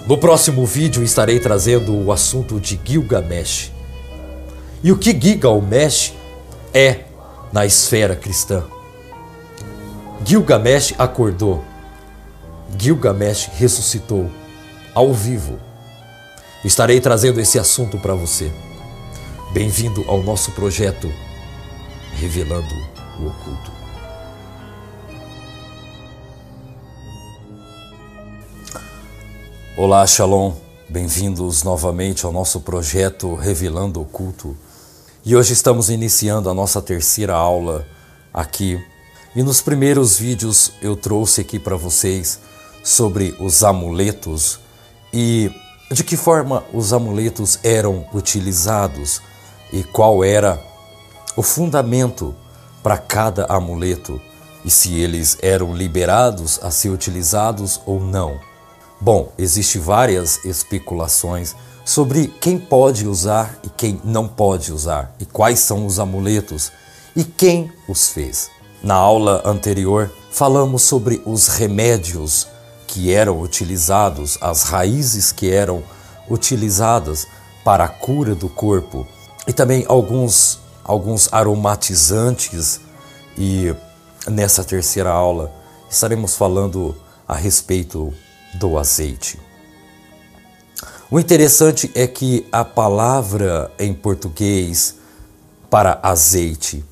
No próximo vídeo estarei trazendo o assunto de Gilgamesh. E o que Gilgamesh é na esfera cristã. Gilgamesh acordou. Gilgamesh ressuscitou ao vivo. Estarei trazendo esse assunto para você. Bem-vindo ao nosso projeto Revelando o Oculto. Olá, Shalom. Bem-vindos novamente ao nosso projeto Revelando o Oculto. E hoje estamos iniciando a nossa terceira aula aqui. E nos primeiros vídeos eu trouxe aqui para vocês sobre os amuletos e de que forma os amuletos eram utilizados e qual era o fundamento para cada amuleto e se eles eram liberados a ser utilizados ou não. Bom, existem várias especulações sobre quem pode usar e quem não pode usar e quais são os amuletos e quem os fez. Na aula anterior falamos sobre os remédios que eram utilizados, as raízes que eram utilizadas para a cura do corpo e também alguns aromatizantes, e nessa terceira aula estaremos falando a respeito do azeite. O interessante é que a palavra em português para azeite,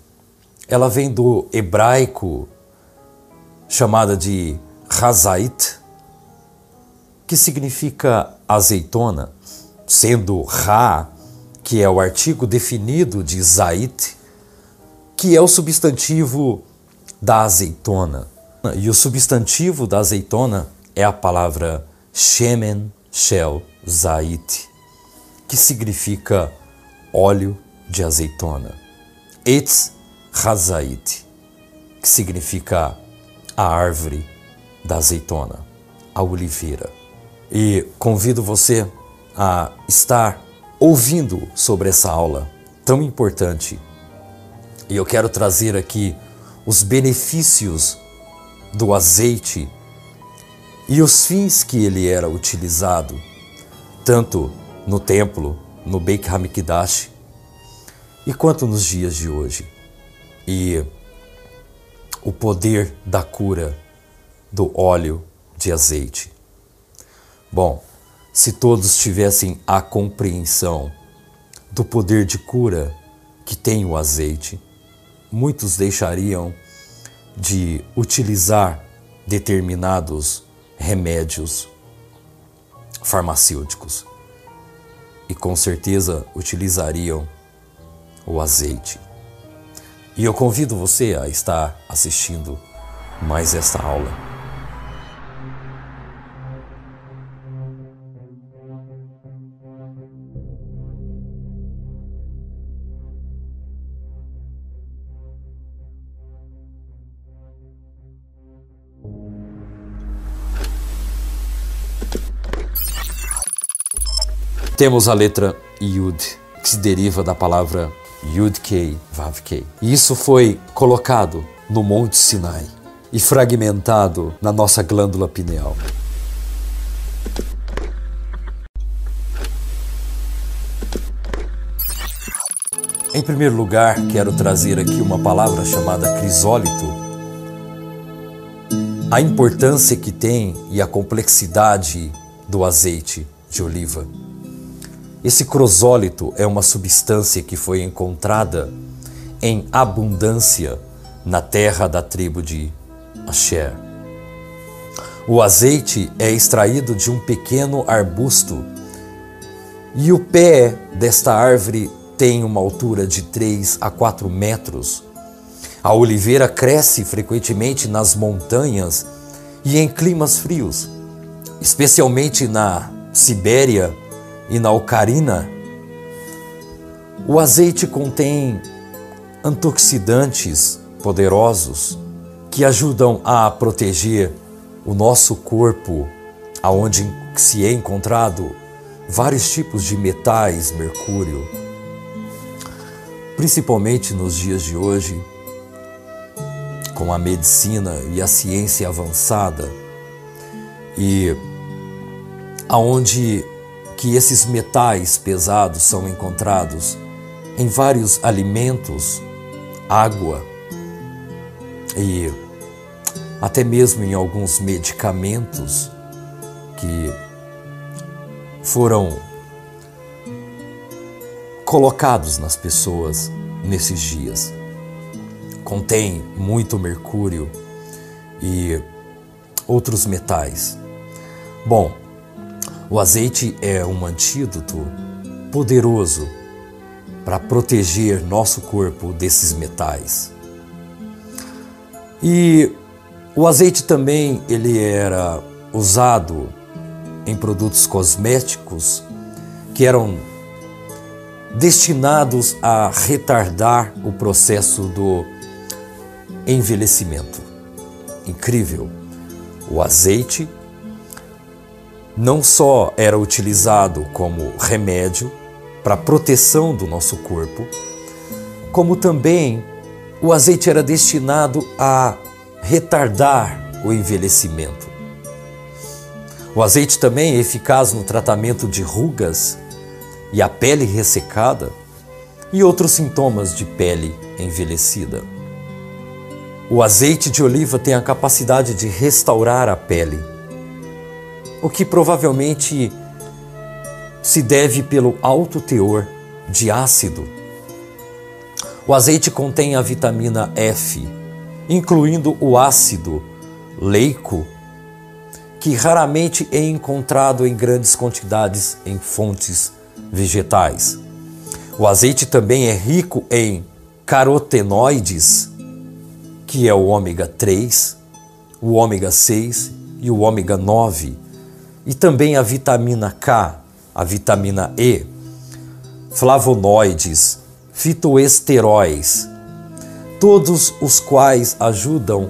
ela vem do hebraico chamada de hazait, que significa azeitona, sendo ra, que é o artigo definido de zait, que é o substantivo da azeitona. E o substantivo da azeitona é a palavra shemen shel zait, que significa óleo de azeitona. Etz hazait, que significa a árvore da azeitona, a oliveira. E convido você a estar ouvindo sobre essa aula tão importante. E eu quero trazer aqui os benefícios do azeite e os fins que ele era utilizado, tanto no templo, no Beit HaMikdash, e quanto nos dias de hoje. E o poder da cura do óleo de azeite. Bom, se todos tivessem a compreensão do poder de cura que tem o azeite, muitos deixariam de utilizar determinados remédios farmacêuticos e com certeza utilizariam o azeite. E eu convido você a estar assistindo mais esta aula. Temos a letra Yud, que se deriva da palavra Yud-Kei, Vav-Kei. E isso foi colocado no Monte Sinai e fragmentado na nossa glândula pineal. Em primeiro lugar, quero trazer aqui uma palavra chamada crisólito. A importância que tem e a complexidade do azeite de oliva. Esse crisólito é uma substância que foi encontrada em abundância na terra da tribo de Asher. O azeite é extraído de um pequeno arbusto e o pé desta árvore tem uma altura de 3 a 4 metros. A oliveira cresce frequentemente nas montanhas e em climas frios, especialmente na Sibéria e na Ucrânia. O azeite contém antioxidantes poderosos que ajudam a proteger o nosso corpo, aonde se é encontrado vários tipos de metais, mercúrio. Principalmente nos dias de hoje, com a medicina e a ciência avançada e aonde que esses metais pesados são encontrados em vários alimentos, água e até mesmo em alguns medicamentos que foram colocados nas pessoas nesses dias. Contém muito mercúrio e outros metais. Bom, o azeite é um antídoto poderoso para proteger nosso corpo desses metais. E o azeite também ele era usado em produtos cosméticos que eram destinados a retardar o processo do envelhecimento. Incrível! O azeite não só era utilizado como remédio para proteção do nosso corpo, como também o azeite era destinado a retardar o envelhecimento. O azeite também é eficaz no tratamento de rugas e a pele ressecada e outros sintomas de pele envelhecida. O azeite de oliva tem a capacidade de restaurar a pele, o que provavelmente se deve pelo alto teor de ácido. O azeite contém a vitamina F, incluindo o ácido leico, que raramente é encontrado em grandes quantidades em fontes vegetais. O azeite também é rico em carotenoides, que é o ômega 3, o ômega 6 e o ômega 9, e também a vitamina K, a vitamina E, flavonoides, fitoesteróis, todos os quais ajudam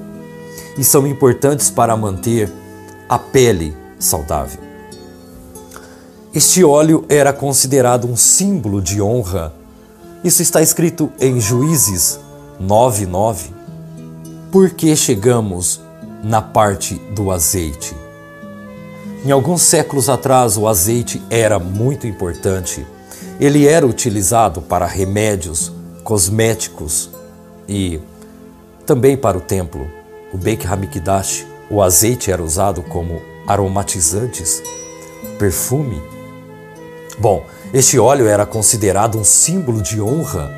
e são importantes para manter a pele saudável. Este óleo era considerado um símbolo de honra. Isso está escrito em Juízes 9:9. Por que chegamos na parte do azeite? Em alguns séculos atrás, o azeite era muito importante. Ele era utilizado para remédios, cosméticos e também para o templo. O Beit HaMikdash, o azeite era usado como aromatizantes, perfume. Bom, este óleo era considerado um símbolo de honra.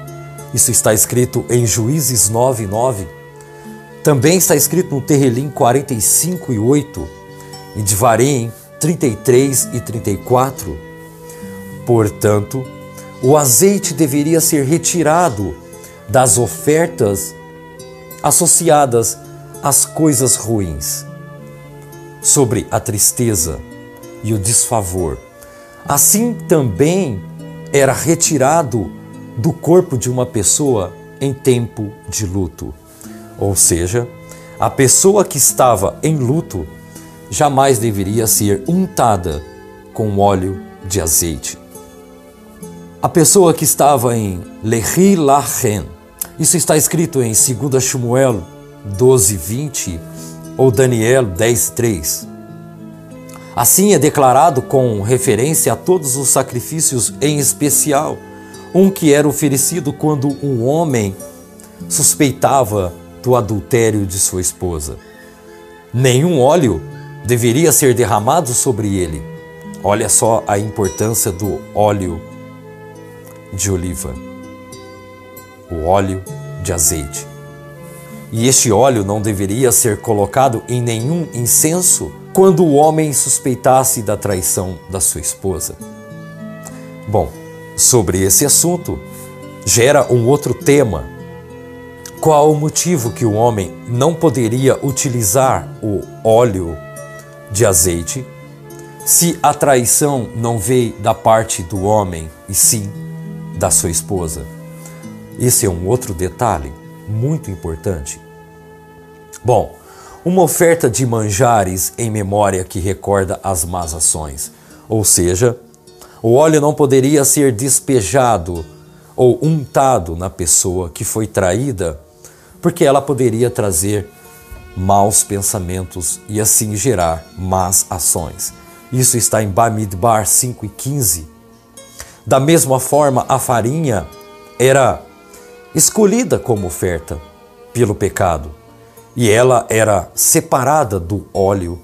Isso está escrito em Juízes 9:9. Também está escrito no Tehilim 45:8 e Devarim 33:34. Portanto, o azeite deveria ser retirado das ofertas associadas às coisas ruins, sobre a tristeza e o desfavor. Assim também era retirado do corpo de uma pessoa em tempo de luto. Ou seja, a pessoa que estava em luto jamais deveria ser untada com óleo de azeite. A pessoa que estava em Lehi Lachen, isso está escrito em 2 Shmuel 12:20 ou Daniel 10:3. Assim é declarado com referência a todos os sacrifícios, em especial um que era oferecido quando um homem suspeitava do adultério de sua esposa. Nenhum óleo deveria ser derramado sobre ele. Olha só a importância do óleo de oliva, o óleo de azeite. E este óleo não deveria ser colocado em nenhum incenso quando o homem suspeitasse da traição da sua esposa. Bom, sobre esse assunto, gera um outro tema. Qual o motivo que o homem não poderia utilizar o óleo de azeite se a traição não veio da parte do homem e sim da sua esposa? Esse é um outro detalhe muito importante. Bom, uma oferta de manjares em memória que recorda as más ações, ou seja, o óleo não poderia ser despejado ou untado na pessoa que foi traída, porque ela poderia trazer maus pensamentos e assim gerar más ações. Isso está em Bamidbar 5:15. Da mesma forma, a farinha era escolhida como oferta pelo pecado, e ela era separada do óleo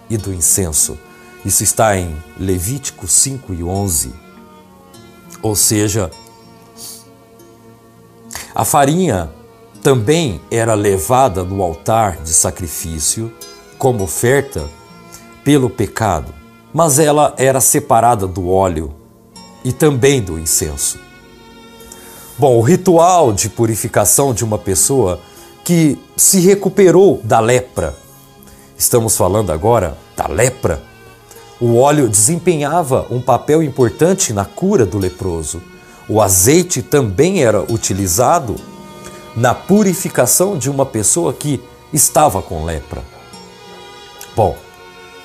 e do incenso. Isso está em Levítico 5:11. Ou seja, a farinha também era levada no altar de sacrifício como oferta pelo pecado, mas ela era separada do óleo e também do incenso. Bom, o ritual de purificação de uma pessoa que se recuperou da lepra. Estamos falando agora da lepra. O óleo desempenhava um papel importante na cura do leproso. O azeite também era utilizado na purificação de uma pessoa que estava com lepra. Bom,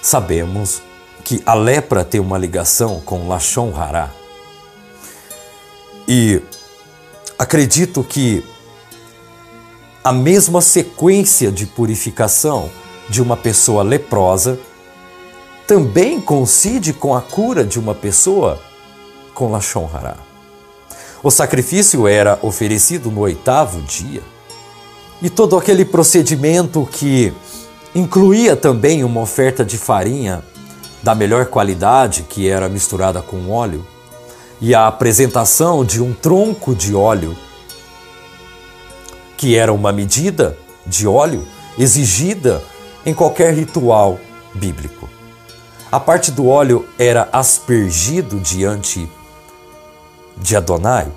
sabemos que a lepra tem uma ligação com Lashon Hará. E acredito que a mesma sequência de purificação de uma pessoa leprosa também coincide com a cura de uma pessoa com Lashon Hará. O sacrifício era oferecido no 8º dia. E todo aquele procedimento que incluía também uma oferta de farinha da melhor qualidade, que era misturada com óleo, e a apresentação de um tronco de óleo, que era uma medida de óleo exigida em qualquer ritual bíblico. A parte do óleo era aspergido diante de Adonai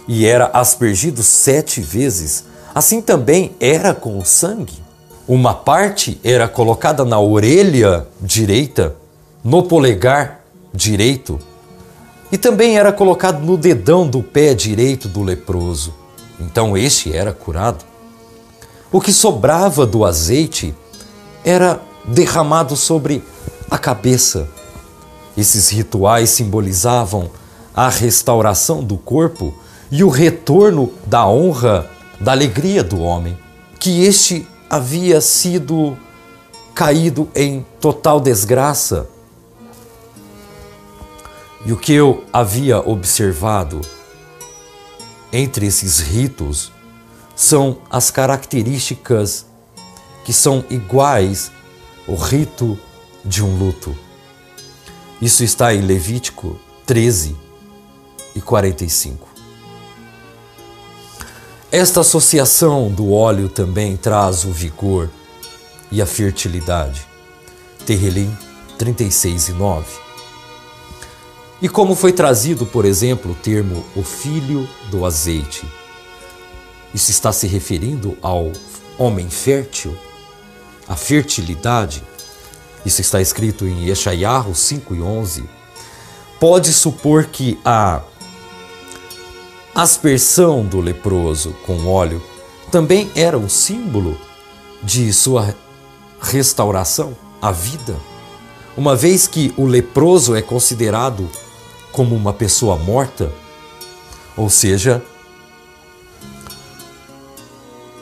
e era aspergido 7 vezes. Assim também era com o sangue. Uma parte era colocada na orelha direita, no polegar direito, e também era colocado no dedão do pé direito do leproso. Então este era curado. O que sobrava do azeite era derramado sobre a cabeça. Esses rituais simbolizavam a restauração do corpo e o retorno da honra, da alegria do homem, que este havia sido caído em total desgraça. E o que eu havia observado entre esses ritos são as características que são iguais ao rito de um luto. Isso está em Levítico 13:45. Esta associação do óleo também traz o vigor e a fertilidade. Terrilim 36:9. E como foi trazido, por exemplo, o termo o filho do azeite? Isso está se referindo ao homem fértil, à fertilidade. Isso está escrito em Yeshayahu 5:11. Pode supor que a aspersão do leproso com óleo também era um símbolo de sua restauração à vida, uma vez que o leproso é considerado como uma pessoa morta, ou seja,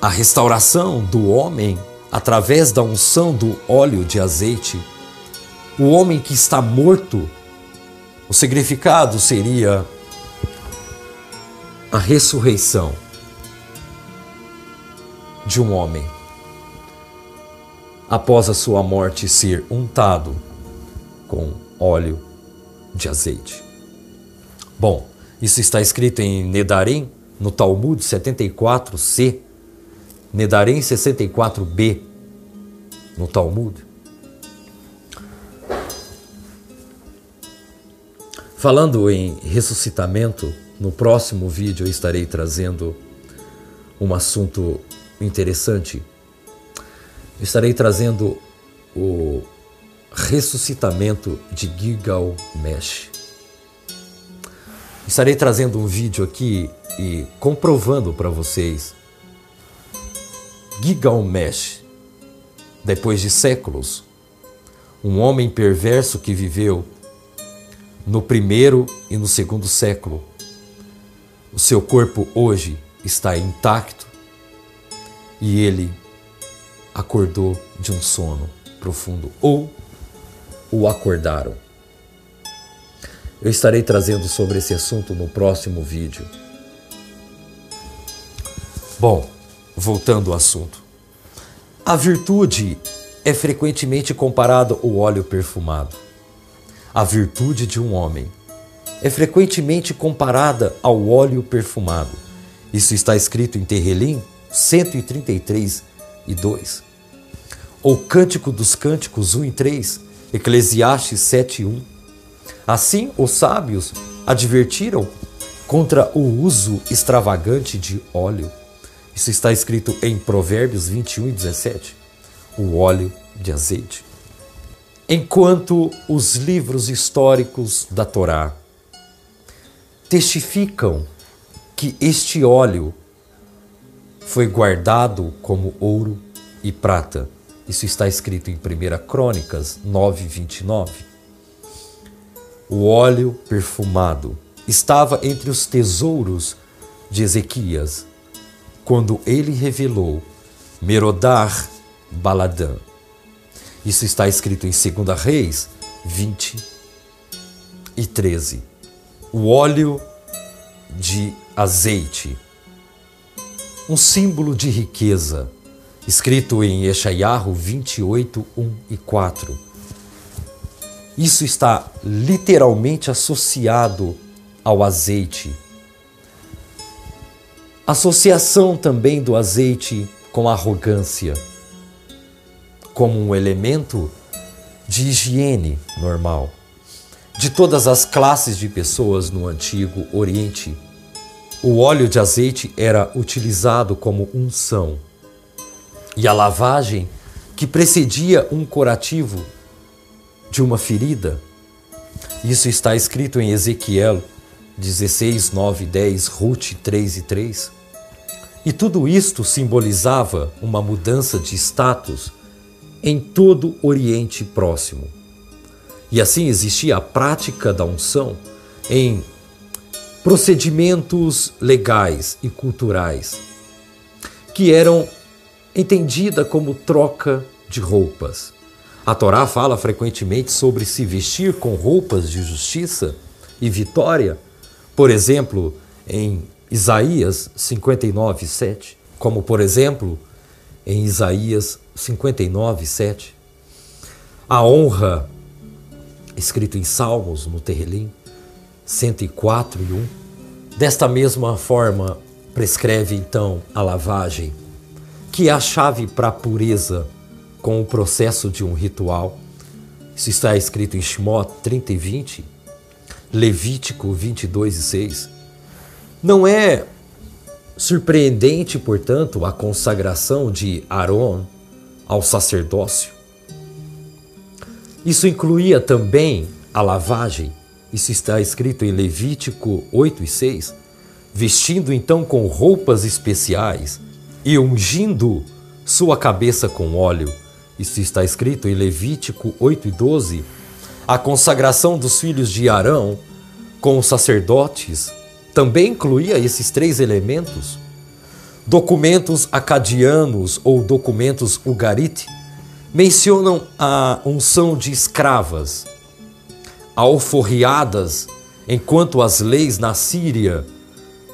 a restauração do homem através da unção do óleo de azeite. O homem que está morto, o significado seria a ressurreição de um homem após a sua morte ser untado com óleo de azeite. Bom, isso está escrito em Nedarim, no Talmud 74c, Nedarim 64b, no Talmud. Falando em ressuscitamento, no próximo vídeo eu estarei trazendo um assunto interessante. Eu estarei trazendo o ressuscitamento de Gilgamesh. Estarei trazendo um vídeo aqui e comprovando para vocês. Gilgamesh, depois de séculos, um homem perverso que viveu no 1º e no 2º século. O seu corpo hoje está intacto e ele acordou de um sono profundo, ou o acordaram. Eu estarei trazendo sobre esse assunto no próximo vídeo. Bom, voltando ao assunto. A virtude é frequentemente comparada ao óleo perfumado. A virtude de um homem é frequentemente comparada ao óleo perfumado. Isso está escrito em Terrelim 133 e 2. Ou Cântico dos Cânticos 1 e 3, Eclesiastes 7 e 1. Assim, os sábios advertiram contra o uso extravagante de óleo. Isso está escrito em Provérbios 21 e 17. O óleo de azeite. Enquanto os livros históricos da Torá testificam que este óleo foi guardado como ouro e prata. Isso está escrito em 1 Crônicas 9, 29. O óleo perfumado estava entre os tesouros de Ezequias, quando ele revelou Merodar Baladã. Isso está escrito em 2 Reis 20 e 13. O óleo de azeite, um símbolo de riqueza, escrito em Yeshayahu 28, 1 e 4. Isso está literalmente associado ao azeite. Associação também do azeite com arrogância, como um elemento de higiene normal. De todas as classes de pessoas no Antigo Oriente, o óleo de azeite era utilizado como unção. E a lavagem que precedia um curativo de uma ferida. Isso está escrito em Ezequiel 16, 9 e 10, Rute 3 e 3. E tudo isto simbolizava uma mudança de status em todo o Oriente Próximo. E assim existia a prática da unção em procedimentos legais e culturais, que eram entendida como troca de roupas. A Torá fala frequentemente sobre se vestir com roupas de justiça e vitória, por exemplo, em Isaías 59, 7, como por exemplo, em Isaías 59, 7. A honra, escrito em Salmos, no Terrelim 104 e 1. Desta mesma forma, prescreve então a lavagem, que é a chave para a pureza com o processo de um ritual. Isso está escrito em Shemot 30 e 20, Levítico 22 e 6. Não é surpreendente, portanto, a consagração de Arão ao sacerdócio. Isso incluía também a lavagem. Isso está escrito em Levítico 8 e 6, vestindo então com roupas especiais e ungindo sua cabeça com óleo. Isso está escrito em Levítico 8 e 12. A consagração dos filhos de Arão com os sacerdotes também incluía esses três elementos. Documentos acadianos ou documentos Ugarit mencionam a unção de escravas, alforriadas, enquanto as leis na Síria,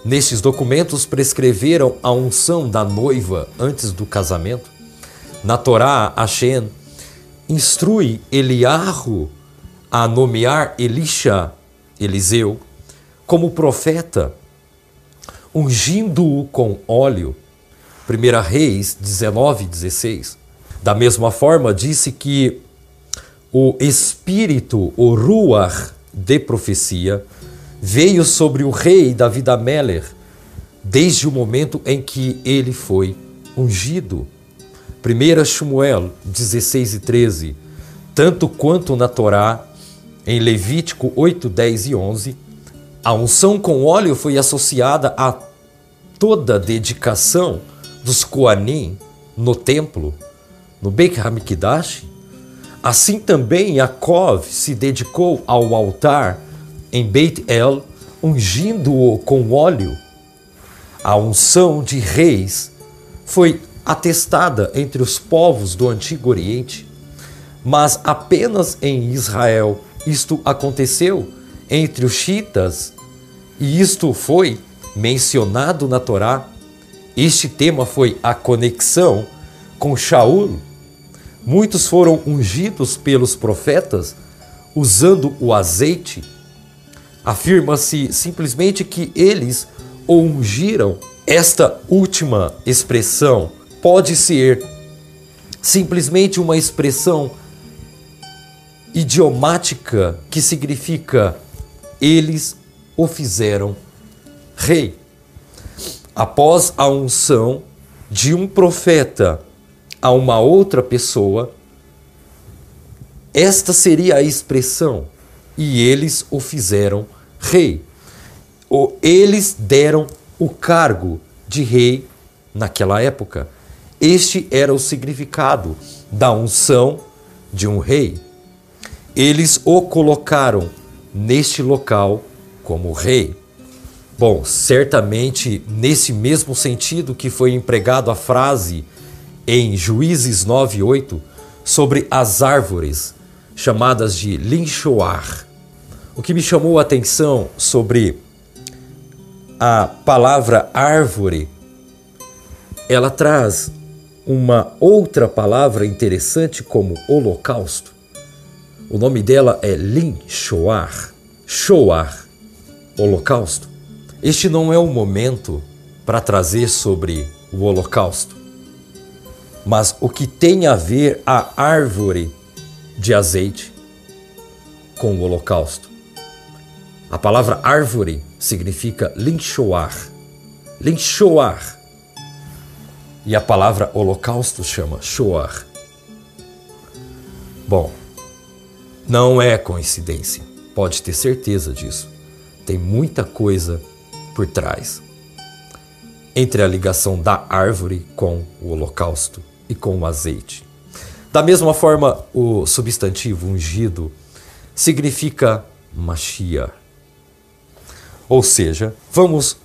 nestes documentos, prescreveram a unção da noiva antes do casamento. Na Torá, Hashem instrui Eliarro a nomear Eliseu, como profeta, ungindo-o com óleo. 1 Reis 19, 16. Da mesma forma, disse que o espírito, o ruach de profecia, veio sobre o rei David Ameller desde o momento em que ele foi ungido. 1 Shmuel 16 e 13. Tanto quanto na Torá, em Levítico 8, 10 e 11, a unção com óleo foi associada a toda a dedicação dos Koanim no templo, no Beit HaMikdash. Assim também Yaakov se dedicou ao altar em Beit El, ungindo-o com óleo. A unção de reis foi atestada entre os povos do Antigo Oriente. mas apenas em Israel isto aconteceu entre os xiitas, e isto foi mencionado na Torá. Este tema foi a conexão com Shaul. Muitos foram ungidos pelos profetas usando o azeite. Afirma-se simplesmente que eles o ungiram. Esta última expressão pode ser simplesmente uma expressão idiomática que significa eles o fizeram rei. Após a unção de um profeta a uma outra pessoa, esta seria a expressão, e eles o fizeram rei. Eles deram o cargo de rei naquela época. Este era o significado da unção de um rei. Eles o colocaram neste local como rei. Bom, certamente nesse mesmo sentido que foi empregado a frase em Juízes 9:8 sobre as árvores chamadas de linchoar. O que me chamou a atenção sobre a palavra árvore, ela traz uma outra palavra interessante como holocausto. O nome dela é linchoar, shoar, holocausto. Este não é o momento para trazer sobre o holocausto, mas o que tem a ver a árvore de azeite com o holocausto. A palavra árvore significa linchoar, linchoar. E a palavra holocausto chama shoar. Bom, não é coincidência, pode ter certeza disso. Tem muita coisa por trás entre a ligação da árvore com o holocausto e com o azeite. Da mesma forma, o substantivo ungido significa Mashiach. Ou seja, vamos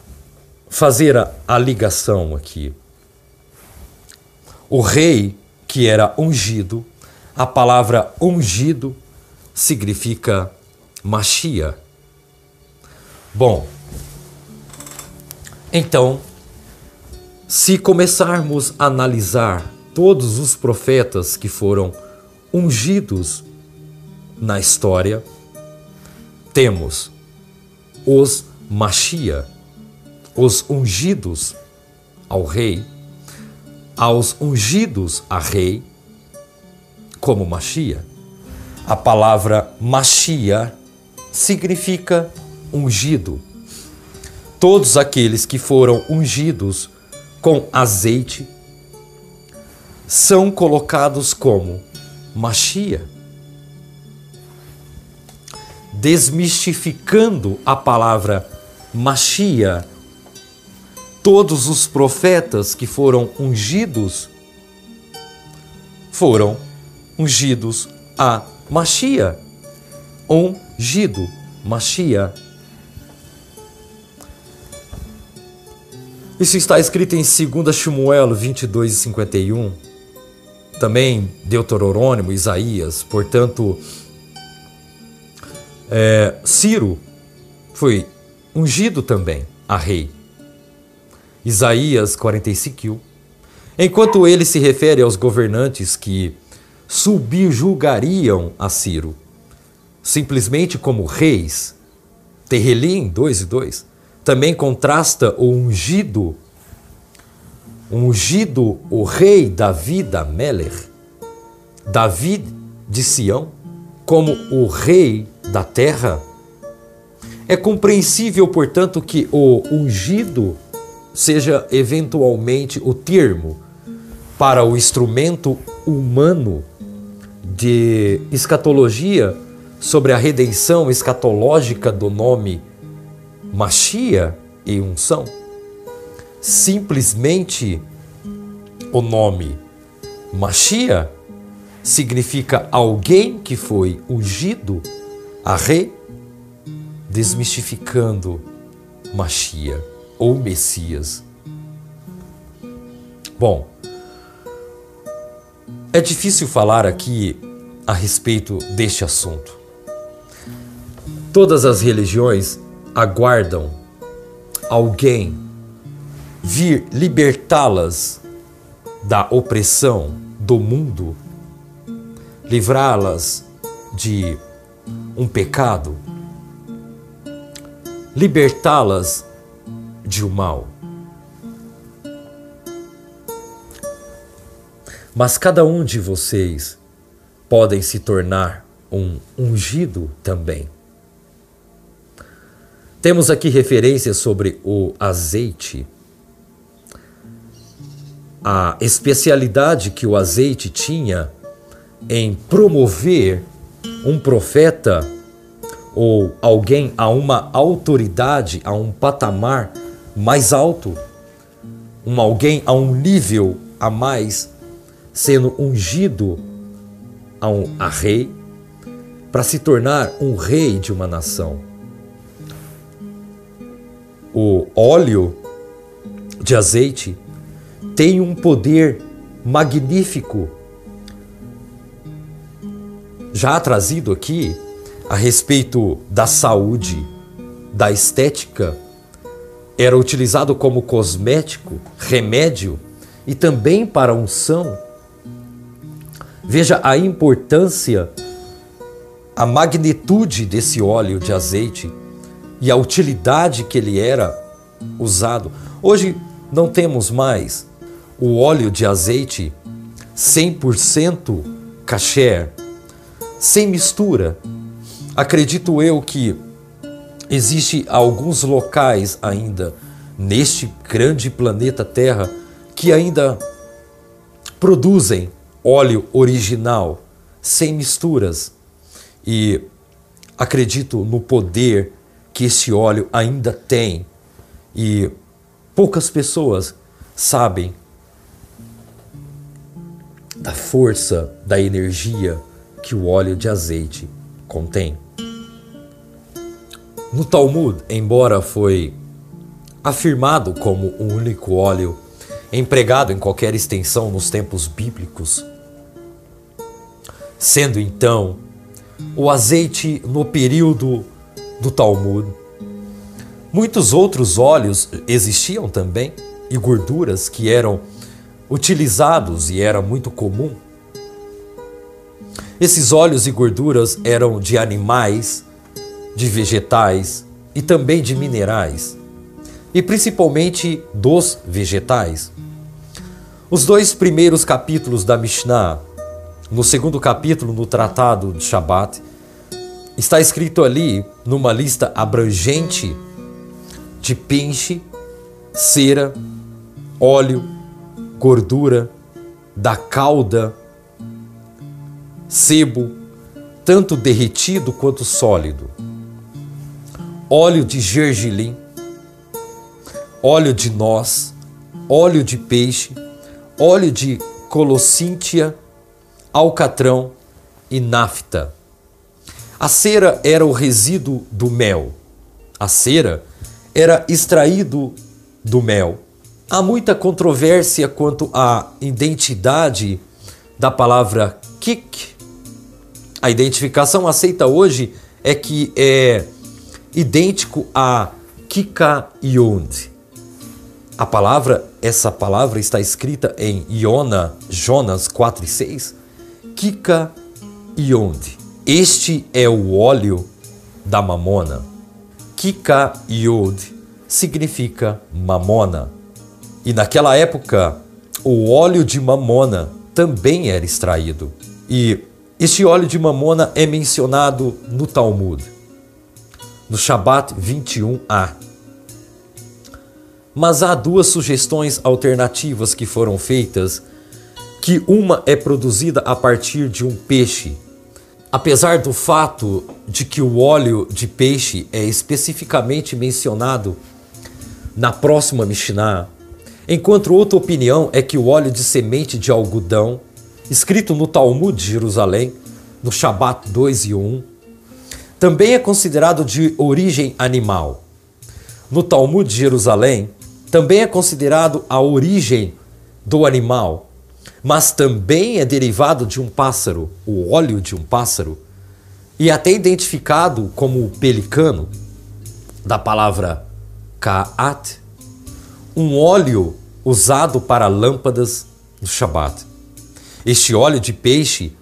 fazer a ligação aqui. O rei que era ungido, a palavra ungido significa Mashiach. Bom, então, se começarmos a analisar todos os profetas que foram ungidos na história, temos os Mashiach, os ungidos ao rei, aos ungidos a rei, como Mashiach. A palavra Mashiach significa ungido. Todos aqueles que foram ungidos com azeite são colocados como Mashiach. Desmistificando a palavra Mashiach, todos os profetas que foram ungidos a Mashiach. Ungido, Mashiach. Isso está escrito em 2 Samuel 22:51, também Deuteronômio, Isaías. Portanto, Ciro foi ungido também a rei. Isaías 45. Enquanto ele se refere aos governantes que subjugariam a Ciro, simplesmente como reis, Terrelim 2:2, também contrasta o ungido, o rei Davi da Melech, Davi de Sião, como o rei da terra. É compreensível, portanto, que o ungido seja eventualmente o termo para o instrumento humano de escatologia sobre a redenção escatológica do nome Mashiach e unção. Simplesmente o nome Mashiach significa alguém que foi ungido a rei, desmistificando Mashiach ou Messias. Bom, é difícil falar aqui a respeito deste assunto. Todas as religiões aguardam alguém vir libertá-las da opressão do mundo, livrá-las de um pecado, libertá-las de um mal. Mas cada um de vocês podem se tornar um ungido também. Temos aqui referências sobre o azeite, a especialidade que o azeite tinha em promover um profeta ou alguém a uma autoridade, a um patamar mais alto, alguém a um nível a mais, sendo ungido a rei, para se tornar um rei de uma nação. O óleo de azeite tem um poder magnífico, já trazido aqui, a respeito da saúde, da estética. Era utilizado como cosmético, remédio e também para unção. Veja a importância, a magnitude desse óleo de azeite e a utilidade que ele era usado. Hoje não temos mais o óleo de azeite 100% kasher, sem mistura. Acredito eu que existe alguns locais ainda neste grande planeta Terra que ainda produzem óleo original, sem misturas. E acredito no poder que esse óleo ainda tem. E poucas pessoas sabem da força, da energia que o óleo de azeite contém. No Talmud, embora foi afirmado como o único óleo empregado em qualquer extensão nos tempos bíblicos, sendo então o azeite no período do Talmud, muitos outros óleos existiam também e gorduras que eram utilizados e era muito comum. Esses óleos e gorduras eram de animais, de vegetais e também de minerais, e principalmente dos vegetais. Os 2 primeiros capítulos da Mishnah, no segundo capítulo, no Tratado de Shabat, está escrito ali, numa lista abrangente de peixe, cera, óleo, gordura, da cauda, sebo, tanto derretido quanto sólido, óleo de gergelim, óleo de noz, óleo de peixe, óleo de colossíntia, alcatrão e nafta. A cera era o resíduo do mel. A cera era extraído do mel. Há muita controvérsia quanto à identidade da palavra kik. A identificação aceita hoje é que é idêntico a kikayond. Essa palavra está escrita em Jonas 4:6. Kikayond. Este é o óleo da mamona. Kikayod significa mamona. E naquela época, o óleo de mamona também era extraído. E este óleo de mamona é mencionado no Talmud, no Shabat 21a. Mas há 2 sugestões alternativas que foram feitas, que uma é produzida a partir de um peixe. Apesar do fato de que o óleo de peixe é especificamente mencionado na próxima Mishnah, enquanto outra opinião é que o óleo de semente de algodão, escrito no Talmud de Jerusalém, no Shabat 2:1, também é considerado de origem animal. No Talmud de Jerusalém, também é considerado a origem do animal, mas também é derivado de um pássaro, o óleo de um pássaro, e até identificado como pelicano, da palavra ka'at, um óleo usado para lâmpadas do Shabat. Este óleo de peixe,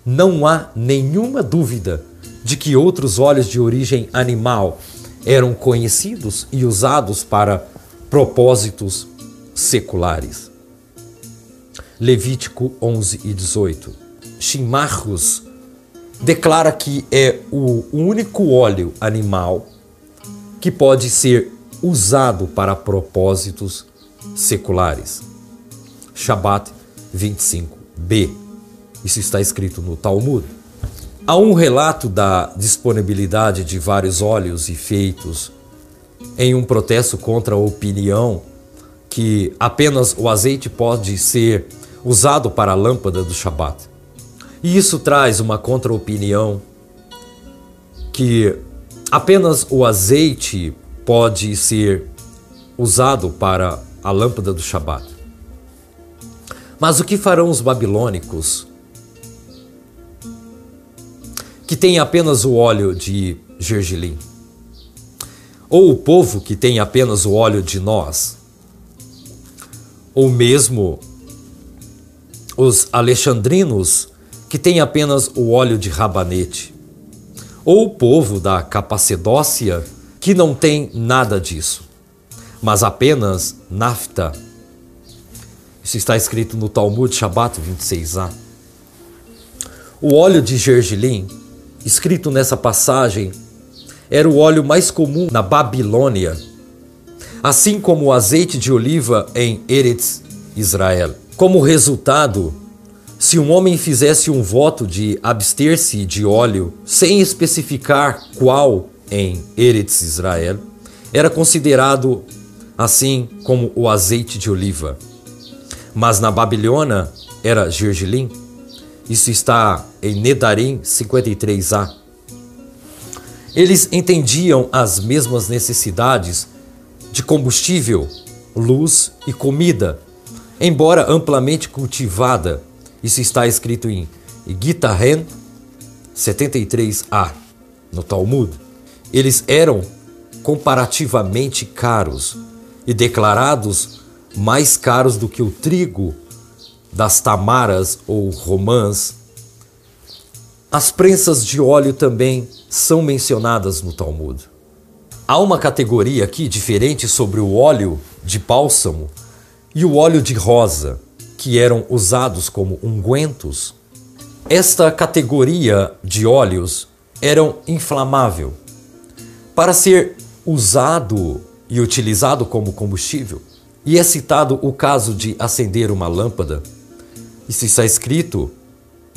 não há nenhuma dúvida de que outros óleos de origem animal eram conhecidos e usados para propósitos seculares. Levítico 11 e 18. Shimarrus declara que é o único óleo animal que pode ser usado para propósitos seculares. Shabat 25b. Isso está escrito no Talmud. Há um relato da disponibilidade de vários óleos e feitos em um protesto contra a opinião que apenas o azeite pode ser usado para a lâmpada do Shabat. E isso traz uma contra-opinião que apenas o azeite pode ser usado para a lâmpada do Shabat. Mas o que farão os babilônicos, que tem apenas o óleo de gergelim? Ou o povo que tem apenas o óleo de noz? Ou mesmo os alexandrinos, que tem apenas o óleo de rabanete? Ou o povo da Capadócia, que não tem nada disso, mas apenas nafta? Isso está escrito no Talmud Shabat 26a. O óleo de gergelim, escrito nessa passagem, era o óleo mais comum na Babilônia, assim como o azeite de oliva em Eretz Israel. Como resultado, se um homem fizesse um voto de abster-se de óleo sem especificar qual em Eretz Israel, era considerado assim como o azeite de oliva. Mas na Babilônia era gergelim. Isso está em Nedarim 53a. Eles entendiam as mesmas necessidades de combustível, luz e comida, embora amplamente cultivada. Isso está escrito em Gitahen 73a, no Talmud. Eles eram comparativamente caros e declarados mais caros do que o trigo das tamaras ou romãs. As prensas de óleo também são mencionadas no Talmud. Há uma categoria aqui diferente sobre o óleo de bálsamo e o óleo de rosa, que eram usados como ungüentos. Esta categoria de óleos eram inflamável para ser usado e utilizado como combustível. E é citado o caso de acender uma lâmpada. Isso está escrito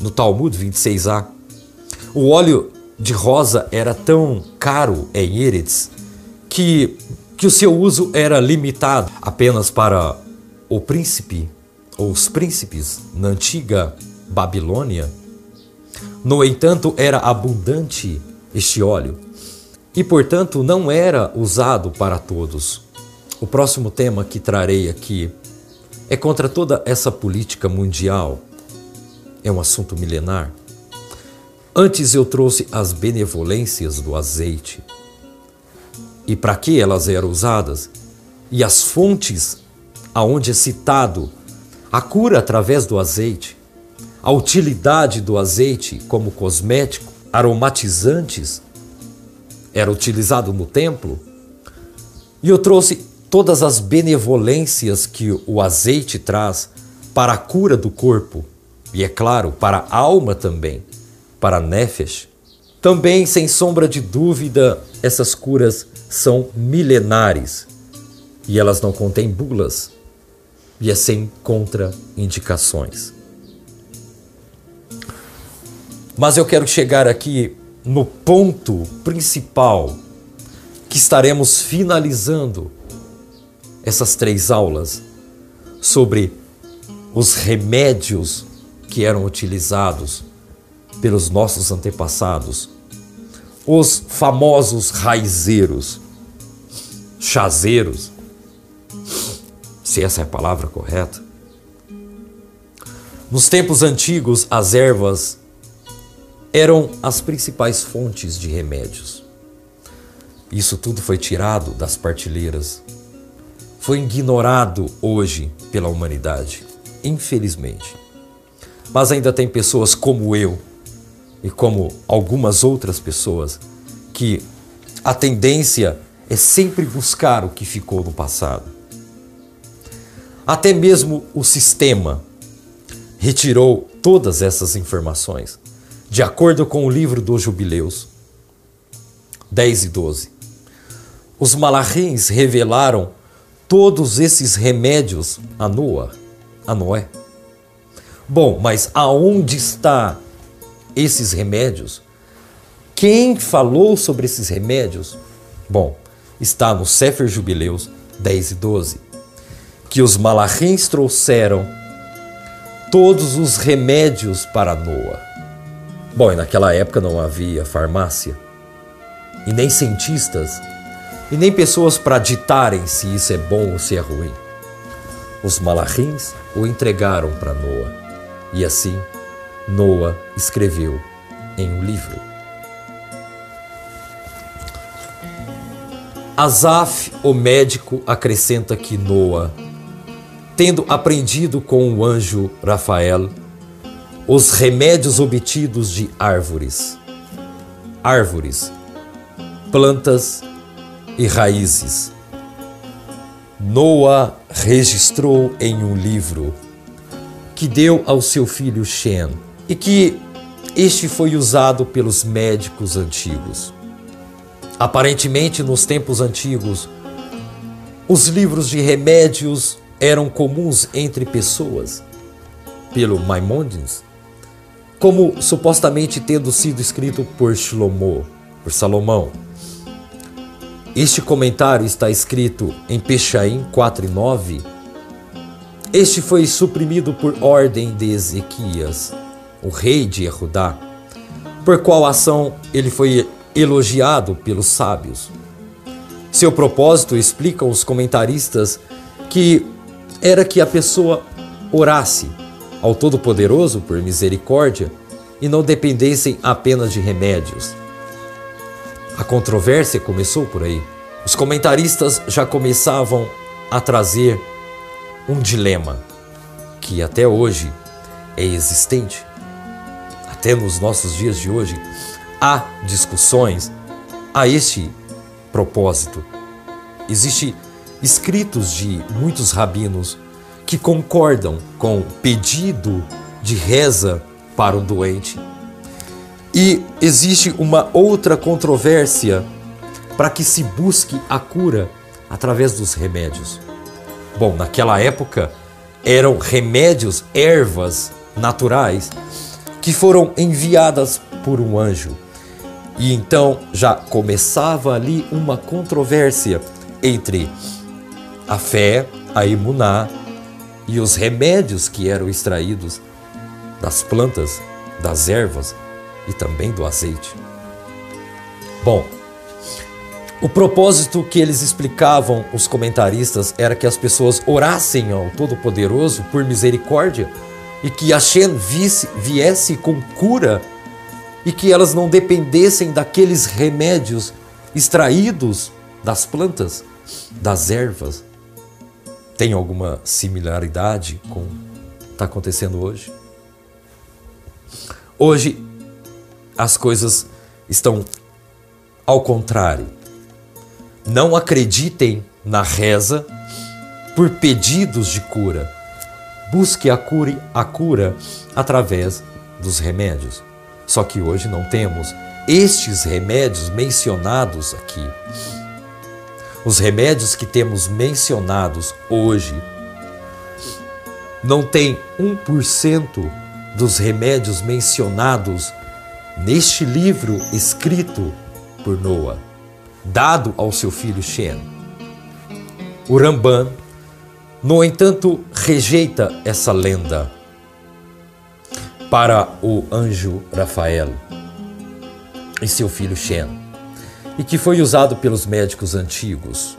no Talmud 26a. O óleo de rosa era tão caro em Eretz que o seu uso era limitado apenas para o príncipe ou os príncipes na antiga Babilônia. No entanto, era abundante este óleo e, portanto, não era usado para todos. O próximo tema que trarei aqui é contra toda essa política mundial. É um assunto milenar. Antes eu trouxe as benevolências do azeite e para que elas eram usadas e as fontes aonde é citado a cura através do azeite, a utilidade do azeite como cosmético, aromatizantes, era utilizado no templo. E eu trouxe todas as benevolências que o azeite traz para a cura do corpo e, é claro, para a alma também, para a nefesh. Também, sem sombra de dúvida, essas curas são milenares e elas não contêm bulas e é sem contraindicações. Mas eu quero chegar aqui no ponto principal que estaremos finalizando essas 3 aulas sobre os remédios que eram utilizados pelos nossos antepassados, os famosos raizeiros, chazeiros, se essa é a palavra correta. Nos tempos antigos, as ervas eram as principais fontes de remédios. Isso tudo foi tirado das partilheiras. Foi ignorado hoje pela humanidade, infelizmente. Mas ainda tem pessoas como eu e como algumas outras pessoas que a tendência é sempre buscar o que ficou no passado. Até mesmo o sistema retirou todas essas informações. De acordo com o livro dos Jubileus 10 e 12, os malachins revelaram todos esses remédios a Noé. Bom, mas aonde está esses remédios? Quem falou sobre esses remédios? Bom, está no Sefer Jubileus 10 e 12, que os malachins trouxeram todos os remédios para Noé. Bom, e naquela época não havia farmácia, e nem cientistas, e nem pessoas para ditarem se isso é bom ou se é ruim. Os malachins o entregaram para Noé, e assim Noé escreveu em um livro. Asaf, o médico, acrescenta que Noé, tendo aprendido com o anjo Rafael os remédios obtidos de árvores, plantas e raízes, Noé registrou em um livro que deu ao seu filho Shem e que este foi usado pelos médicos antigos. Aparentemente, nos tempos antigos, os livros de remédios eram comuns entre pessoas, pelo Maimônides, como supostamente tendo sido escrito por Salomão. Este comentário está escrito em Peshaim 4 e 9. Este foi suprimido por ordem de Ezequias, o rei de Judá, por qual ação ele foi elogiado pelos sábios. Seu propósito, explicam os comentaristas, que era que a pessoa orasse ao Todo-Poderoso por misericórdia e não dependessem apenas de remédios. A controvérsia começou por aí. Os comentaristas já começavam a trazer um dilema que até hoje é existente. Até nos nossos dias de hoje há discussões a este propósito. Existem escritos de muitos rabinos que concordam com o pedido de reza para o doente. E existe uma outra controvérsia para que se busque a cura através dos remédios. Bom, naquela época eram remédios, ervas naturais que foram enviadas por um anjo. E então já começava ali uma controvérsia entre a fé, a emuná e os remédios que eram extraídos das plantas, das ervas e também do azeite. Bom, o propósito que eles explicavam, os comentaristas, era que as pessoas orassem ao Todo-Poderoso por misericórdia e que Hashem viesse com cura e que elas não dependessem daqueles remédios extraídos das plantas, das ervas. Tem alguma similaridade com o que está acontecendo hoje? Hoje, as coisas estão ao contrário. Não acreditem na reza por pedidos de cura. Busque a cura através dos remédios. Só que hoje não temos estes remédios mencionados aqui. Os remédios que temos mencionados hoje não tem 1% dos remédios mencionados neste livro escrito por Noé, dado ao seu filho Shem. O Ramban, no entanto, rejeita essa lenda para o anjo Rafael e seu filho Shem, e que foi usado pelos médicos antigos.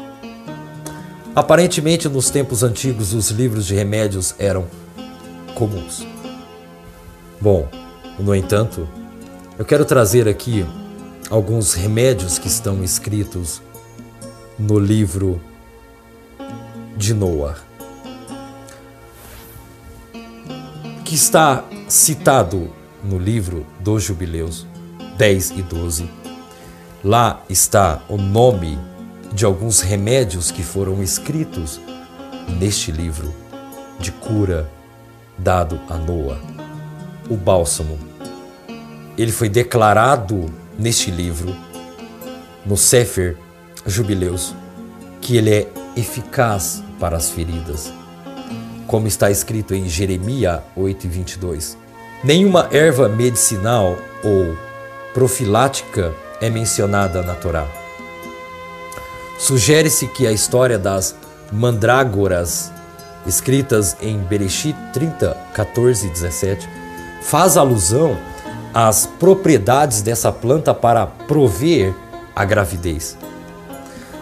Aparentemente, nos tempos antigos, os livros de remédios eram comuns. Bom, no entanto, eu quero trazer aqui alguns remédios que estão escritos no livro de Noa, que está citado no livro dos Jubileus 10 e 12. Lá está o nome de alguns remédios que foram escritos neste livro de cura dado a Noa. O bálsamo, ele foi declarado neste livro, no Sefer Jubileus, que ele é eficaz para as feridas, como está escrito em Jeremias 8:22. Nenhuma erva medicinal ou profilática é mencionada na Torá. Sugere-se que a história das mandrágoras, escritas em Bereshit 30, 14 e 17, faz alusão às propriedades dessa planta para prover a gravidez.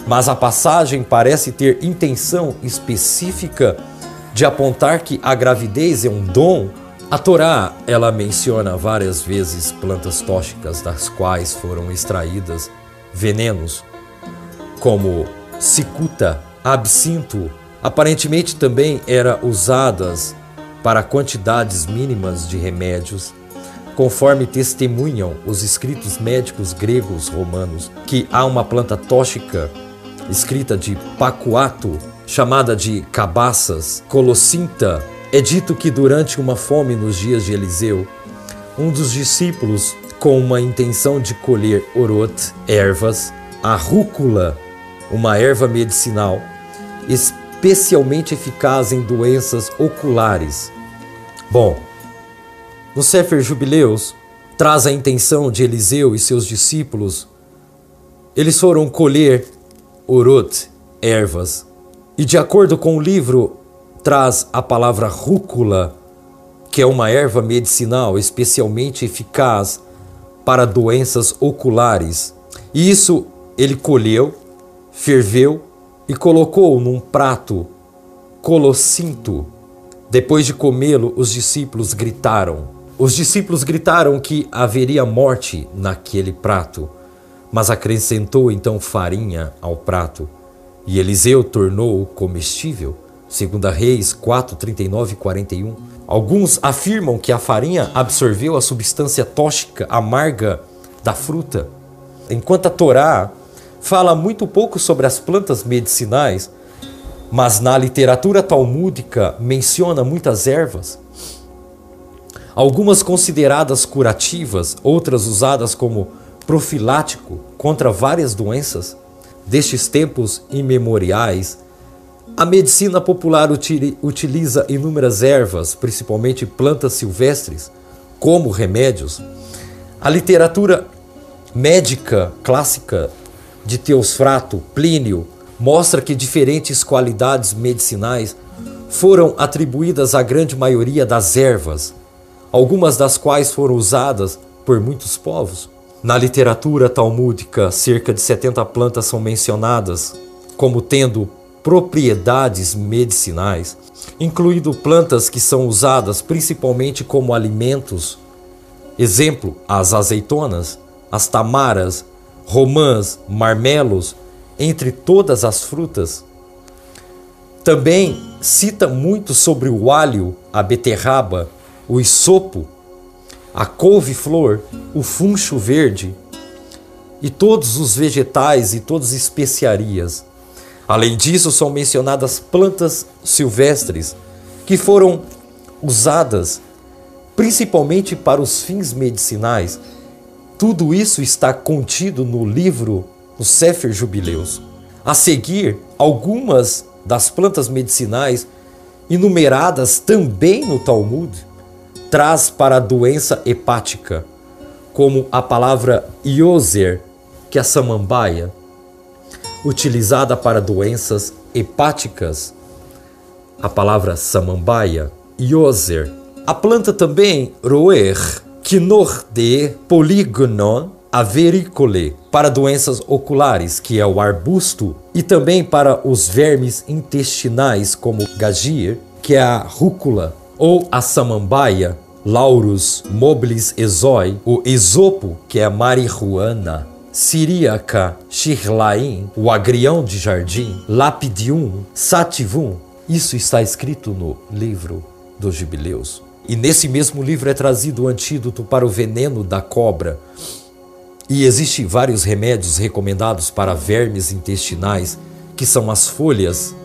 Mas a passagem parece ter intenção específica de apontar que a gravidez é um dom. A Torá, ela menciona várias vezes plantas tóxicas das quais foram extraídas venenos, como cicuta, absinto. Aparentemente também eram usadas para quantidades mínimas de remédios, conforme testemunham os escritos médicos gregos romanos, que há uma planta tóxica escrita de pacuato, chamada de cabaças, colossinta. É dito que durante uma fome nos dias de Eliseu, um dos discípulos, com uma intenção de colher orot, ervas, a rúcula, uma erva medicinal, especialmente eficaz em doenças oculares. Bom, no Sefer Jubileus, traz a intenção de Eliseu e seus discípulos. Eles foram colher orot, ervas, e de acordo com o livro, traz a palavra rúcula, que é uma erva medicinal especialmente eficaz para doenças oculares. E isso ele colheu, ferveu e colocou num prato colossinto. Depois de comê-lo, os discípulos gritaram. Os discípulos gritaram que haveria morte naquele prato, mas acrescentou então farinha ao prato, e Eliseu tornou-o comestível. 2 Reis 4, 39 e 41. Alguns afirmam que a farinha absorveu a substância tóxica amarga da fruta. Enquanto a Torá fala muito pouco sobre as plantas medicinais, mas na literatura talmúdica menciona muitas ervas, algumas consideradas curativas, outras usadas como profilático contra várias doenças. Destes tempos imemoriais, a medicina popular utiliza inúmeras ervas, principalmente plantas silvestres, como remédios. A literatura médica clássica de Teosfrato, Plínio, mostra que diferentes qualidades medicinais foram atribuídas à grande maioria das ervas, algumas das quais foram usadas por muitos povos. Na literatura talmúdica, cerca de 70 plantas são mencionadas como tendo propriedades medicinais, incluindo plantas que são usadas principalmente como alimentos. Exemplo, as azeitonas, as tamaras, romãs, marmelos, entre todas as frutas. Também cita muito sobre o alho, a beterraba, o isopo, a couve-flor, o funcho verde e todos os vegetais e todas as especiarias. Além disso, são mencionadas plantas silvestres que foram usadas principalmente para os fins medicinais. Tudo isso está contido no livro, no Sefer Jubileus. A seguir, algumas das plantas medicinais enumeradas também no Talmud traz para a doença hepática, como a palavra ioser, que é a samambaia, utilizada para doenças hepáticas. A palavra samambaia, ioser. A planta também roer, quinor de polygonon avericole, para doenças oculares, que é o arbusto, e também para os vermes intestinais, como gagir, que é a rúcula, ou a samambaia, Laurus mobilis ezoi, o esopo, que é a marihuana, Syriaca chirlaim, o agrião de jardim, Lapidium, sativum. Isso está escrito no livro dos Jubileus. E nesse mesmo livro é trazido o antídoto para o veneno da cobra. E existem vários remédios recomendados para vermes intestinais, que são as folhas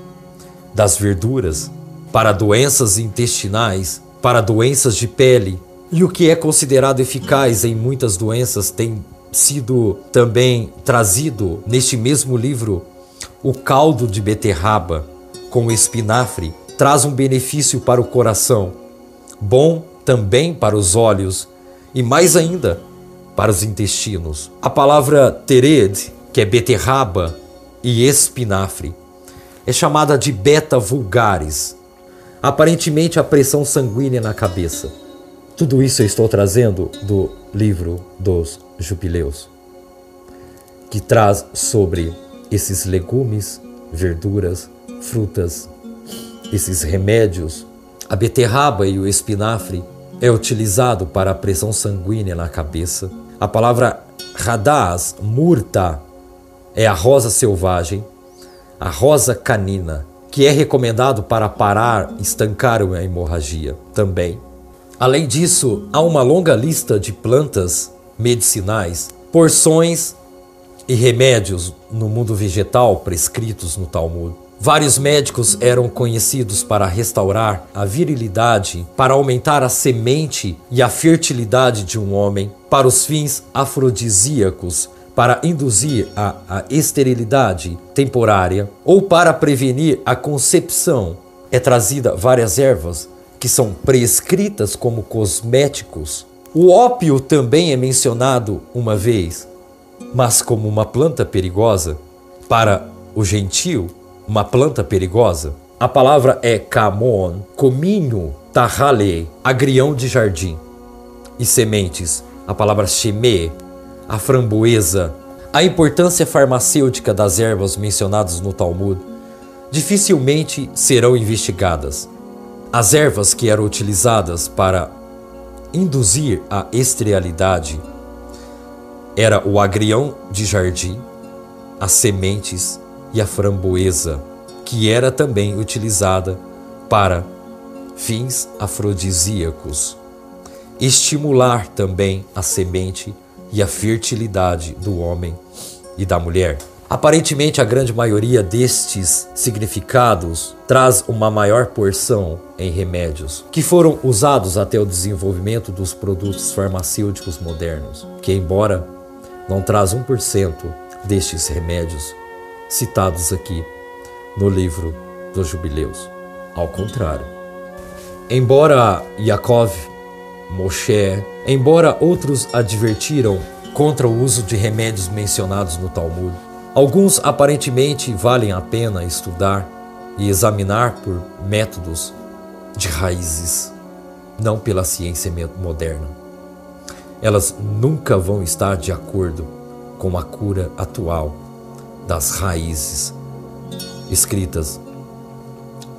das verduras, para doenças intestinais, para doenças de pele. E o que é considerado eficaz em muitas doenças tem sido também trazido neste mesmo livro. O caldo de beterraba com espinafre traz um benefício para o coração, bom também para os olhos e mais ainda para os intestinos. A palavra tered, que é beterraba e espinafre, é chamada de beta vulgaris, aparentemente a pressão sanguínea na cabeça. Tudo isso eu estou trazendo do livro dos Jubileus, que traz sobre esses legumes, verduras, frutas, esses remédios. A beterraba e o espinafre é utilizado para a pressão sanguínea na cabeça. A palavra radaz, murta, é a rosa selvagem, a rosa canina, que é recomendado para parar, estancar a hemorragia também. Além disso, há uma longa lista de plantas medicinais, porções e remédios no mundo vegetal prescritos no Talmud. Vários médicos eram conhecidos para restaurar a virilidade, para aumentar a semente e a fertilidade de um homem, para os fins afrodisíacos, para induzir a esterilidade temporária ou para prevenir a concepção. É trazida várias ervas que são prescritas como cosméticos. O ópio também é mencionado uma vez, mas como uma planta perigosa para o gentio, uma planta perigosa. A palavra é camon, cominho, tahale, agrião de jardim. E sementes, a palavra shemé, a framboesa. A importância farmacêutica das ervas mencionadas no Talmud dificilmente serão investigadas. As ervas que eram utilizadas para induzir a esterilidade era o agrião de jardim, as sementes e a framboesa, que era também utilizada para fins afrodisíacos. Estimular também a semente e a fertilidade do homem e da mulher. Aparentemente, a grande maioria destes significados traz uma maior porção em remédios, que foram usados até o desenvolvimento dos produtos farmacêuticos modernos, que embora não traz 1% destes remédios citados aqui no livro dos Jubileus. Ao contrário. Embora Yaakov, Moshe, embora outros advertiram contra o uso de remédios mencionados no Talmud, alguns aparentemente valem a pena estudar e examinar por métodos de raízes, não pela ciência moderna. Elas nunca vão estar de acordo com a cura atual das raízes escritas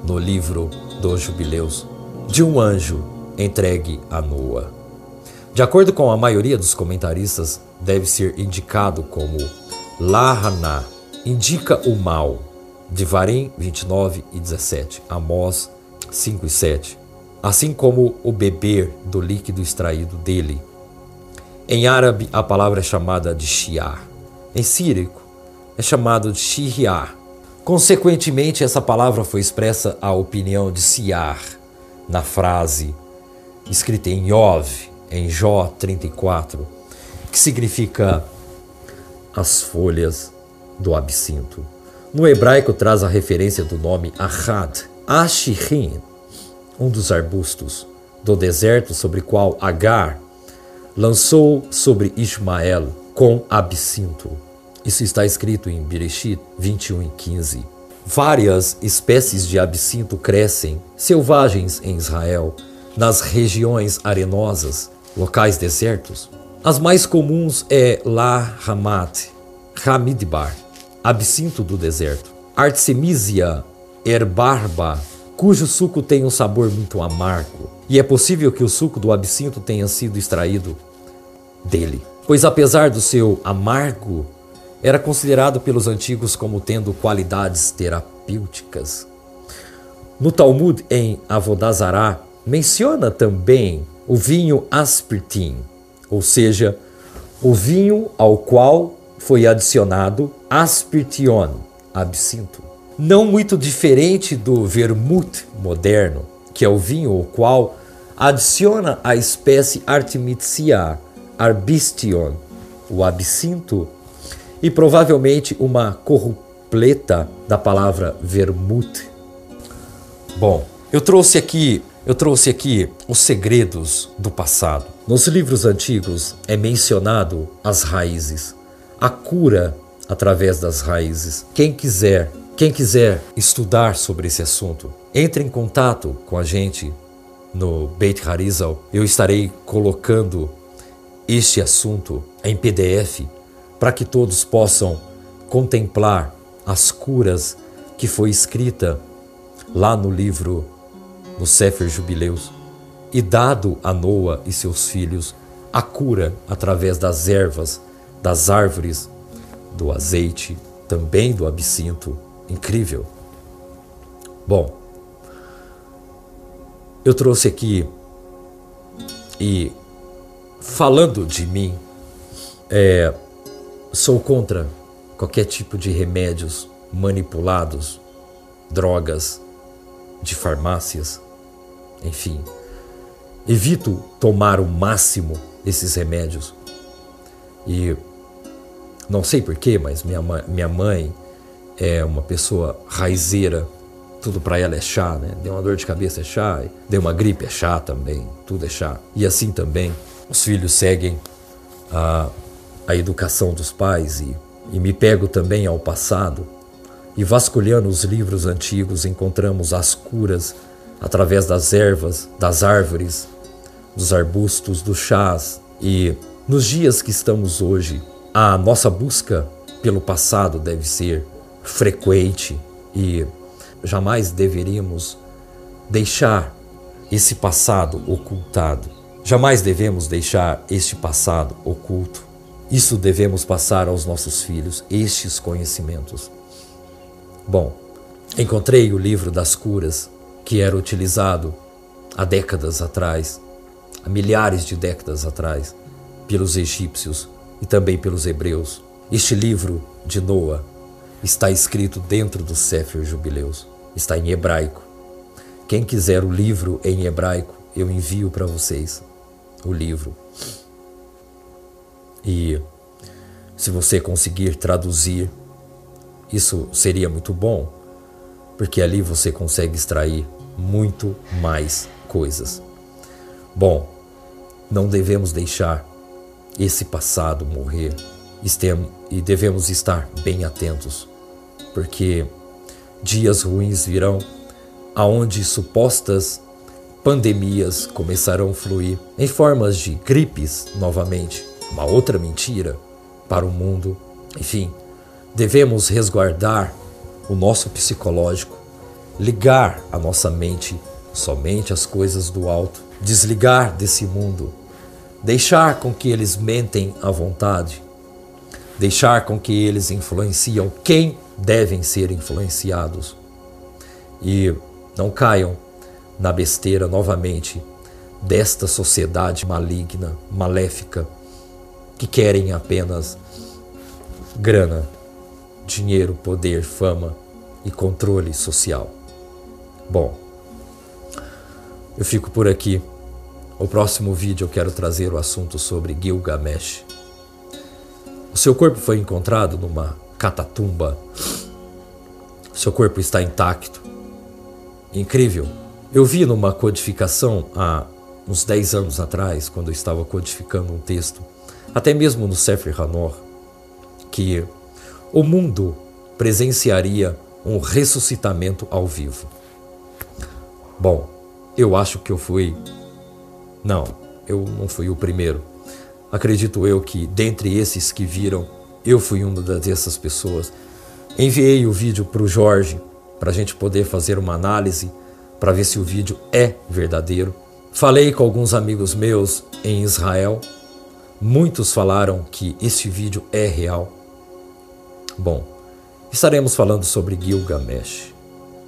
no livro dos Jubileus de um anjo entregue a Noa. De acordo com a maioria dos comentaristas, deve ser indicado como Lahana, indica o mal, Devarim 29 e 17, Amós 5 e 7, assim como o beber do líquido extraído dele. Em árabe, a palavra é chamada de shiar. Em sírico, é chamado de shihar. Consequentemente, essa palavra foi expressa a opinião de Siar na frase escrita em Yov, em Jó 34, que significa as folhas do absinto. No hebraico traz a referência do nome Ahad, Ashirim, um dos arbustos do deserto sobre qual Agar lançou sobre Ismael com absinto. Isso está escrito em Bereshit 21 e 15. Várias espécies de absinto crescem selvagens em Israel, nas regiões arenosas, locais desertos. As mais comuns é La Hamat, Hamidbar, absinto do deserto. Artemisia herbarba, cujo suco tem um sabor muito amargo. E é possível que o suco do absinto tenha sido extraído dele, pois apesar do seu amargo, era considerado pelos antigos como tendo qualidades terapêuticas. No Talmud, em Avodah Zará, menciona também o vinho aspartim, ou seja, o vinho ao qual foi adicionado aspartion, absinto. Não muito diferente do vermouth moderno, que é o vinho ao qual adiciona a espécie Artemisia arbustion, o absinto, e provavelmente uma corrupleta da palavra vermouth. Bom, eu trouxe aqui os segredos do passado. Nos livros antigos é mencionado as raízes, a cura através das raízes. Quem quiser estudar sobre esse assunto, entre em contato com a gente no Beit Harizal. Eu estarei colocando este assunto em PDF para que todos possam contemplar as curas que foi escrita lá no livro, no Sefer Jubileus, e dado a Noa e seus filhos a cura através das ervas, das árvores, do azeite, também do absinto. Incrível. Bom, eu trouxe aqui, e falando de mim, sou contra qualquer tipo de remédios manipulados, drogas de farmácias, enfim. Evito tomar o máximo esses remédios. E não sei porquê, mas minha mãe é uma pessoa raizeira. Tudo para ela é chá, né? Deu uma dor de cabeça, é chá. Deu uma gripe, é chá também. Tudo é chá. E assim também os filhos seguem a educação dos pais. E me pego também ao passado. E vasculhando os livros antigos, encontramos as curas através das ervas, das árvores, dos arbustos, dos chás. E nos dias que estamos hoje, a nossa busca pelo passado deve ser frequente, e jamais deveríamos deixar esse passado ocultado. Jamais devemos deixar este passado oculto. Isso devemos passar aos nossos filhos, estes conhecimentos. Bom, encontrei o livro das curas, que era utilizado há décadas atrás, há milhares de décadas atrás, pelos egípcios e também pelos hebreus. Este livro de Noa está escrito dentro do Sefer Jubileus, está em hebraico. Quem quiser o livro em hebraico, eu envio para vocês o livro. E se você conseguir traduzir, isso seria muito bom, porque ali você consegue extrair muito mais coisas. Bom, não devemos deixar esse passado morrer e devemos estar bem atentos, porque dias ruins virão, aonde supostas pandemias começarão a fluir em formas de gripes novamente, uma outra mentira para o mundo. Enfim, devemos resguardar o nosso psicológico, ligar a nossa mente somente às coisas do alto, desligar desse mundo, deixar com que eles mentem à vontade, deixar com que eles influenciam quem devem ser influenciados, e não caiam na besteira novamente desta sociedade maligna, maléfica, que querem apenas grana, dinheiro, poder, fama e controle social. Bom, eu fico por aqui. No próximo vídeo eu quero trazer o assunto sobre Gilgamesh. O seu corpo foi encontrado numa catatumba. Seu corpo está intacto. Incrível. Eu vi numa codificação há uns 10 anos atrás, quando eu estava codificando um texto, até mesmo no Sefer Hanor, que o mundo presenciaria um ressuscitamento ao vivo. Bom, eu acho que eu fui... Não, eu não fui o primeiro. Acredito eu que, dentre esses que viram, eu fui uma dessas pessoas. Enviei o vídeo para o Jorge, para a gente poder fazer uma análise, para ver se o vídeo é verdadeiro. Falei com alguns amigos meus em Israel. Muitos falaram que este vídeo é real. Bom, estaremos falando sobre Gilgamesh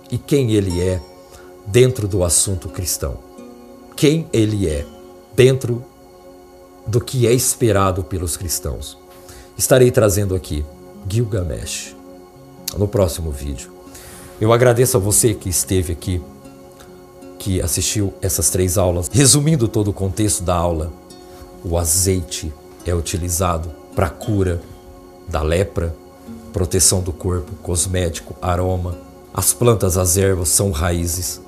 e quem ele é dentro do assunto cristão. Quem ele é dentro do que é esperado pelos cristãos. Estarei trazendo aqui Gilgamesh no próximo vídeo. Eu agradeço a você que esteve aqui, que assistiu essas 3 aulas. Resumindo todo o contexto da aula, o azeite é utilizado para cura da lepra, proteção do corpo, cosmético, aroma. As plantas, as ervas são raízes.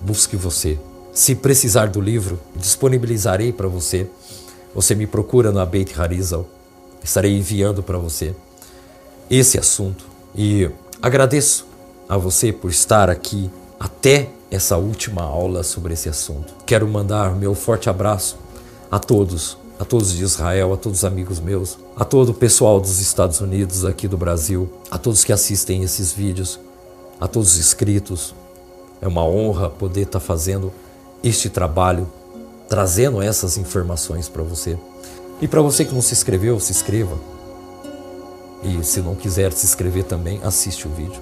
Busque você. Se precisar do livro, disponibilizarei para você. Você me procura na Beit Harizal. Estarei enviando para você esse assunto. E agradeço a você por estar aqui até essa última aula sobre esse assunto. Quero mandar meu forte abraço a todos de Israel, a todos os amigos meus, a todo o pessoal dos Estados Unidos, aqui do Brasil, a todos que assistem esses vídeos, a todos os inscritos. É uma honra poder estar fazendo este trabalho, trazendo essas informações para você. E para você que não se inscreveu, se inscreva. E se não quiser se inscrever também, assiste o vídeo.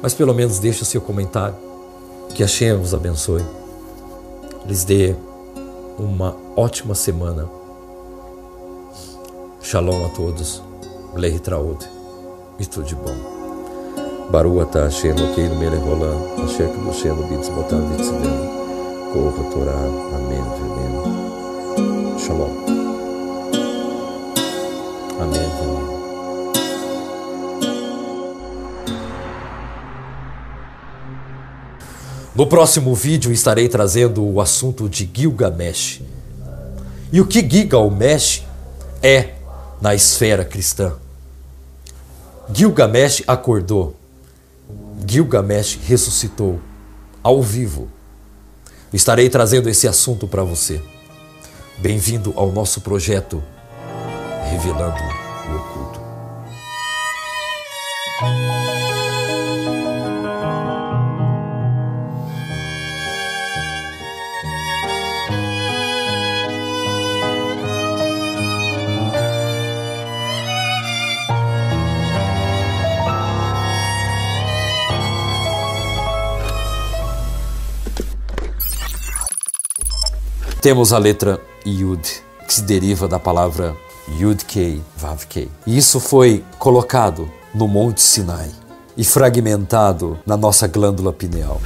Mas pelo menos deixe o seu comentário. Que Hashem vos abençoe. Lhes dê uma ótima semana. Shalom a todos. Lehitraot. E tudo de bom. Baruch atah Hashem Elokeinu melech haolam, asher kadoshenu b'tzvotav v'tzivenu. Korra Torá. Amém. Amém. Shalom. Amém. Amém. No próximo vídeo estarei trazendo o assunto de Gilgamesh. E o que Gilgamesh é na esfera cristã? Gilgamesh acordou. Gilgamesh ressuscitou ao vivo. Estarei trazendo esse assunto para você. Bem-vindo ao nosso projeto Revelando o Oculto. Temos a letra Yud, que se deriva da palavra Yud-Kei, Vav-Kei. E isso foi colocado no Monte Sinai e fragmentado na nossa glândula pineal.